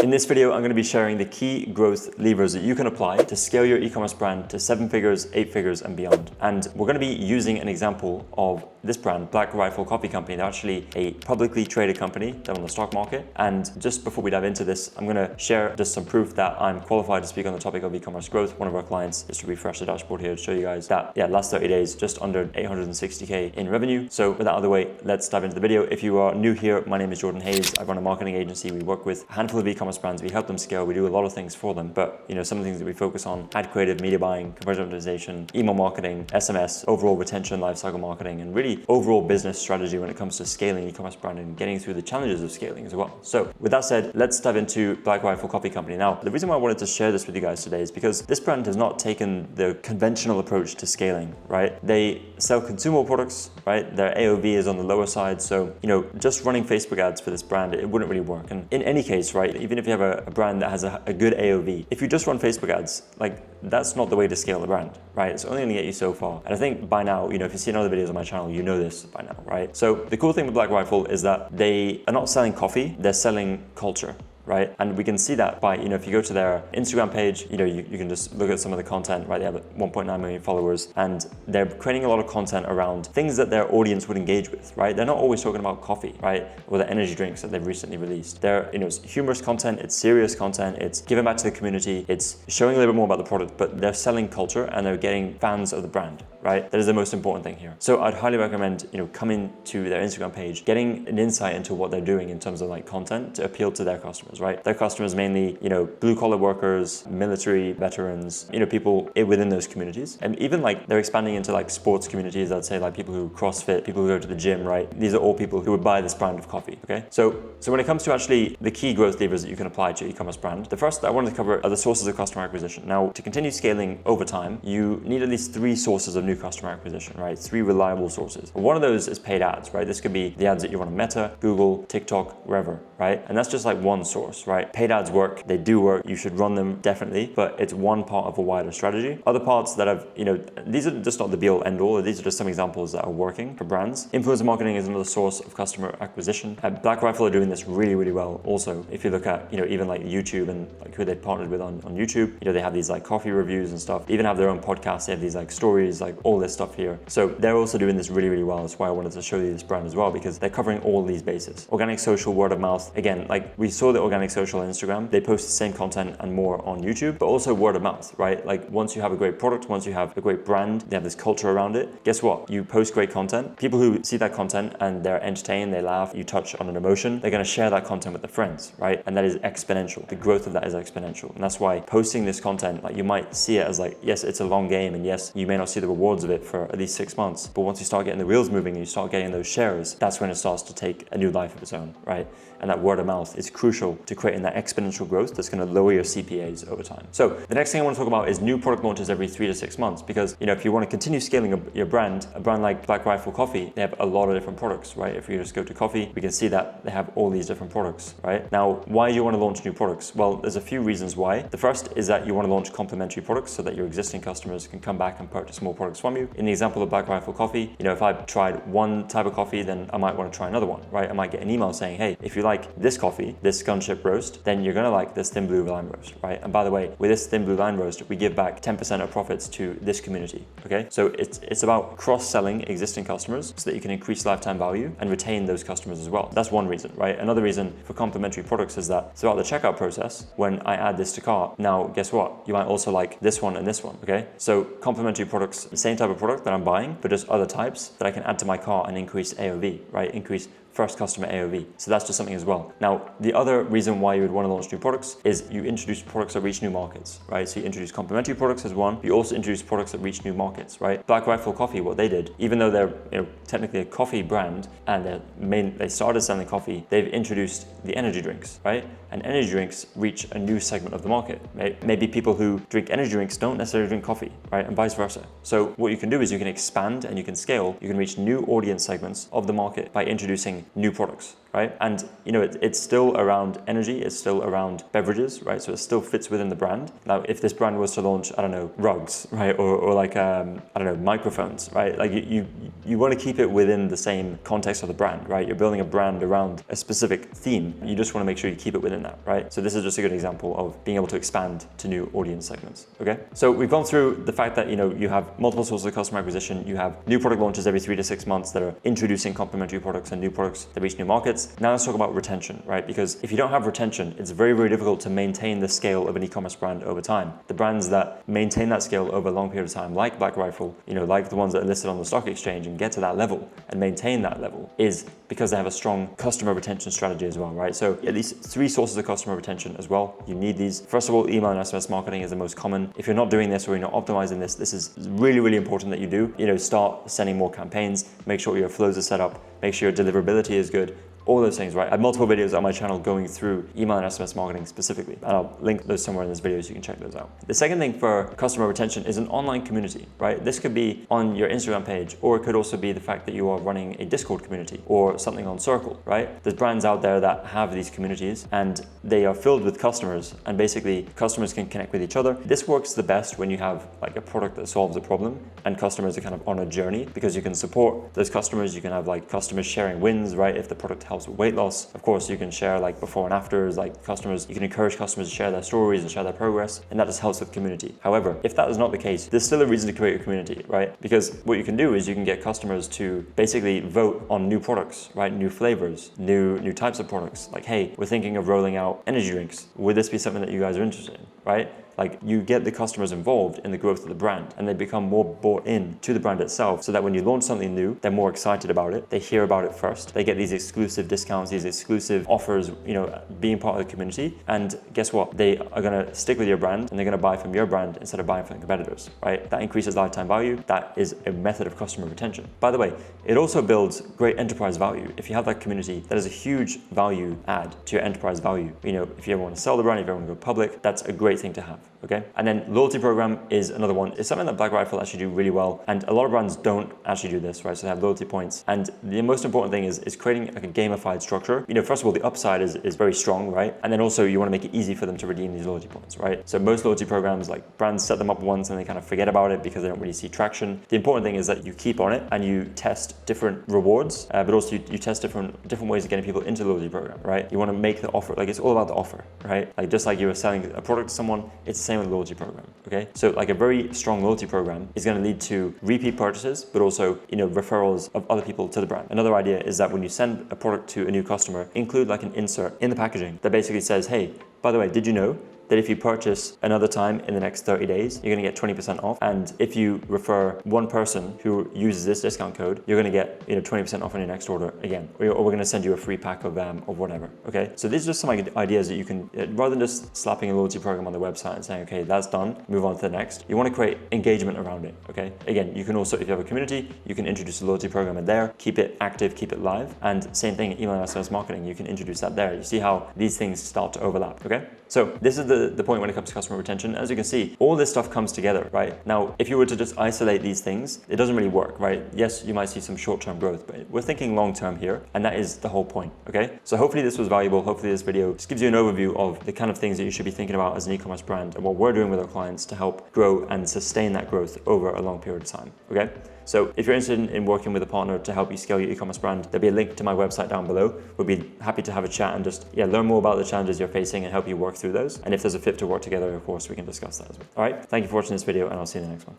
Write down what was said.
In this video, I'm going to be sharing the key growth levers that you can apply to scale your e-commerce brand to 7 figures, 8 figures and beyond. And we're going to be using an example of this brand, Black Rifle Coffee Company. They're actually a publicly traded company. They're on the stock market. And just before we dive into this, I'm going to share just some proof that I'm qualified to speak on the topic of e-commerce growth. One of our clients, just to refresh the dashboard here to show you guys that, last 30 days, just under 860K in revenue. So with that out of the way, let's dive into the video. If you are new here, my name is Jordan Hayes. I run a marketing agency. We work with a handful of e-commerce brands. We help them scale. We do a lot of things for them, but some of the things that we focus on: ad creative, media buying, conversion optimization, email marketing, SMS, overall retention, lifecycle marketing, and really overall business strategy when it comes to scaling e-commerce brand and getting through the challenges of scaling as well. So with that said, let's dive into Black Rifle Coffee Company. Now, the reason why I wanted to share this with you guys today is because this brand has not taken the conventional approach to scaling, right? They sell consumable products, right? Their AOV is on the lower side. So, just running Facebook ads for this brand, it wouldn't really work. And in any case, right, even if you have a brand that has a good AOV, if you just run Facebook ads, that's not the way to scale the brand, right? It's only gonna get you so far. And I think by now, if you've seen other videos on my channel, you know this by now, right? So the cool thing with Black Rifle is that they are not selling coffee, they're selling culture. Right? And we can see that by, if you go to their Instagram page, you can just look at some of the content, right? They have 1.9 million followers and they're creating a lot of content around things that their audience would engage with, right? They're not always talking about coffee, right? Or the energy drinks that they've recently released. They're, it's humorous content, it's serious content, it's giving back to the community, it's showing a little bit more about the product, but they're selling culture and they're getting fans of the brand, right? That is the most important thing here. So I'd highly recommend, coming to their Instagram page, getting an insight into what they're doing in terms of content to appeal to their customers. Right? Their customers mainly, blue collar workers, military veterans, people within those communities. And even they're expanding into sports communities. I'd say people who CrossFit, people who go to the gym, right? These are all people who would buy this brand of coffee, okay? So when it comes to actually the key growth levers that you can apply to your e-commerce brand, the first that I wanted to cover are the sources of customer acquisition. Now, to continue scaling over time, you need at least 3 sources of new customer acquisition, right? 3 reliable sources. One of those is paid ads, right? This could be the ads that you run on Meta, Google, TikTok, wherever, right? And that's just one source, right? Paid ads work, they do work, you should run them definitely, but it's one part of a wider strategy. Other parts that have, these are just not the be all end all, these are just some examples that are working for brands. Influencer marketing is another source of customer acquisition. Black Rifle are doing this really, really well also. If you look at, even YouTube and who they've partnered with on YouTube, they have these coffee reviews and stuff. They even have their own podcasts, they have these stories, all this stuff here. So they're also doing this really, really well. That's why I wanted to show you this brand as well, because they're covering all these bases. Organic social, word of mouth. Again, we saw the organic social on Instagram, they post the same content and more on YouTube, but also word of mouth, right? Once you have a great product, once you have a great brand, they have this culture around it, guess what? You post great content, people who see that content and they're entertained, they laugh, you touch on an emotion, they're gonna share that content with their friends, right? And that is exponential. The growth of that is exponential. And that's why posting this content, you might see it as yes, it's a long game, and yes, you may not see the rewards of it for at least 6 months, but once you start getting the wheels moving and you start getting those shares, that's when it starts to take a new life of its own, right? And that word of mouth is crucial to creating that exponential growth that's going to lower your CPAs over time. So the next thing I want to talk about is new product launches every 3 to 6 months, because if you want to continue scaling your brand, a brand like Black Rifle Coffee, they have a lot of different products, right? If you just go to coffee, we can see that they have all these different products, right? Now, why do you want to launch new products? Well, there's a few reasons why. The first is that you want to launch complementary products so that your existing customers can come back and purchase more products from you. In the example of Black Rifle Coffee, if I've tried one type of coffee, then I might want to try another one, right? I might get an email saying, hey, if you like this coffee, this gunship roast, then you're going to like this thin blue line roast, right? And by the way, with this thin blue line roast, we give back 10% of profits to this community, okay? So it's about cross-selling existing customers so that you can increase lifetime value and retain those customers as well. That's one reason, right? Another reason for complementary products is that throughout the checkout process, when I add this to cart, now guess what? You might also like this one and this one, okay? So complementary products, the same type of product that I'm buying, but just other types that I can add to my cart and increase AOV, right? Increase first customer AOV. So that's just something as well. Now, the other reason why you would want to launch new products is you introduce products that reach new markets, right? So you introduce complementary products as one, you also introduce products that reach new markets, right? Black Rifle Coffee, what they did, even though they're technically a coffee brand and they started selling coffee, they've introduced the energy drinks, right? And energy drinks reach a new segment of the market. Maybe people who drink energy drinks don't necessarily drink coffee, right? And vice versa. So what you can do is you can expand and you can scale, you can reach new audience segments of the market by introducing new products, right? And it's still around energy, it's still around beverages, right? So it still fits within the brand. Now, if this brand was to launch, I don't know, rugs, right? Or I don't know, microphones, right? You want to keep it within the same context of the brand, right? You're building a brand around a specific theme. You just want to make sure you keep it within that, right? So this is just a good example of being able to expand to new audience segments, okay? So we've gone through the fact that, you have multiple sources of customer acquisition, you have new product launches every 3 to 6 months that are introducing complementary products and new products that reach new markets. Now let's talk about retention, right? Because if you don't have retention, it's very, very difficult to maintain the scale of an e-commerce brand over time. The brands that maintain that scale over a long period of time, like Black Rifle, like the ones that are listed on the stock exchange and get to that level and maintain that level, is because they have a strong customer retention strategy as well, right? So at least 3 sources of customer retention as well. You need these. First of all, email and SMS marketing is the most common. If you're not doing this or you're not optimizing this, this is really, really important that you do. Start sending more campaigns, make sure your flows are set up, make sure your deliverability is good. All those things, right? I have multiple videos on my channel going through email and SMS marketing specifically, and I'll link those somewhere in this video so you can check those out. The second thing for customer retention is an online community, right? This could be on your Instagram page, or it could also be the fact that you are running a Discord community or something on Circle, right? There's brands out there that have these communities and they are filled with customers, and basically customers can connect with each other. This works the best when you have like a product that solves a problem and customers are kind of on a journey, because you can support those customers. You can have like customers sharing wins, right? If the product helps with weight loss, of course, you can share like before and afters, like customers, you can encourage customers to share their stories and share their progress, and that just helps with community. However, if that is not the case, there's still a reason to create a community, right? Because what you can do is you can get customers to basically vote on new products, right? New flavors, new types of products. Like, hey, we're thinking of rolling out energy drinks. Would this be something that you guys are interested in, right? Like, you get the customers involved in the growth of the brand, and they become more bought in to the brand itself, so that when you launch something new, they're more excited about it. They hear about it first. They get these exclusive discounts, these exclusive offers, being part of the community. And guess what? They are going to stick with your brand, and they're going to buy from your brand instead of buying from competitors, right? That increases lifetime value. That is a method of customer retention. By the way, it also builds great enterprise value. If you have that community, that is a huge value add to your enterprise value. If you ever want to sell the brand, if you ever want to go public, that's a great thing to have. Okay. And then loyalty program is another one. It's something that Black Rifle actually do really well. And a lot of brands don't actually do this, right? So they have loyalty points. And the most important thing is creating like a gamified structure. First of all, the upside is very strong, right? And then also you want to make it easy for them to redeem these loyalty points, right? So most loyalty programs, like brands set them up once and they kind of forget about it because they don't really see traction. The important thing is that you keep on it and you test different rewards, but also you test different ways of getting people into the loyalty program, right? You want to make the offer, like it's all about the offer, right? Like just like you were selling a product to someone, it's the same with the loyalty program, okay? So like a very strong loyalty program is going to lead to repeat purchases, but also, referrals of other people to the brand. Another idea is that when you send a product to a new customer, include like an insert in the packaging that basically says, hey, by the way, did you know that if you purchase another time in the next 30 days, you're gonna get 20% off. And if you refer one person who uses this discount code, you're gonna get 20% off on your next order again, or we're gonna send you a free pack of whatever, okay? So these are just some ideas that you can, rather than just slapping a loyalty program on the website and saying, okay, that's done, move on to the next. You wanna create engagement around it, okay? Again, you can also, if you have a community, you can introduce a loyalty program in there, keep it active, keep it live. And same thing, email and SMS marketing, you can introduce that there. You see how these things start to overlap, okay? So this is the point when it comes to customer retention. As you can see, all this stuff comes together, right? Now, if you were to just isolate these things, it doesn't really work, right? Yes, you might see some short-term growth, but we're thinking long-term here, and that is the whole point, okay? So hopefully this was valuable. Hopefully this video just gives you an overview of the kind of things that you should be thinking about as an e-commerce brand and what we're doing with our clients to help grow and sustain that growth over a long period of time, okay? So if you're interested in working with a partner to help you scale your e-commerce brand, there'll be a link to my website down below. We'll be happy to have a chat and just learn more about the challenges you're facing and help you work through those. And if there's a fit to work together, of course, we can discuss that as well. All right, thank you for watching this video, and I'll see you in the next one.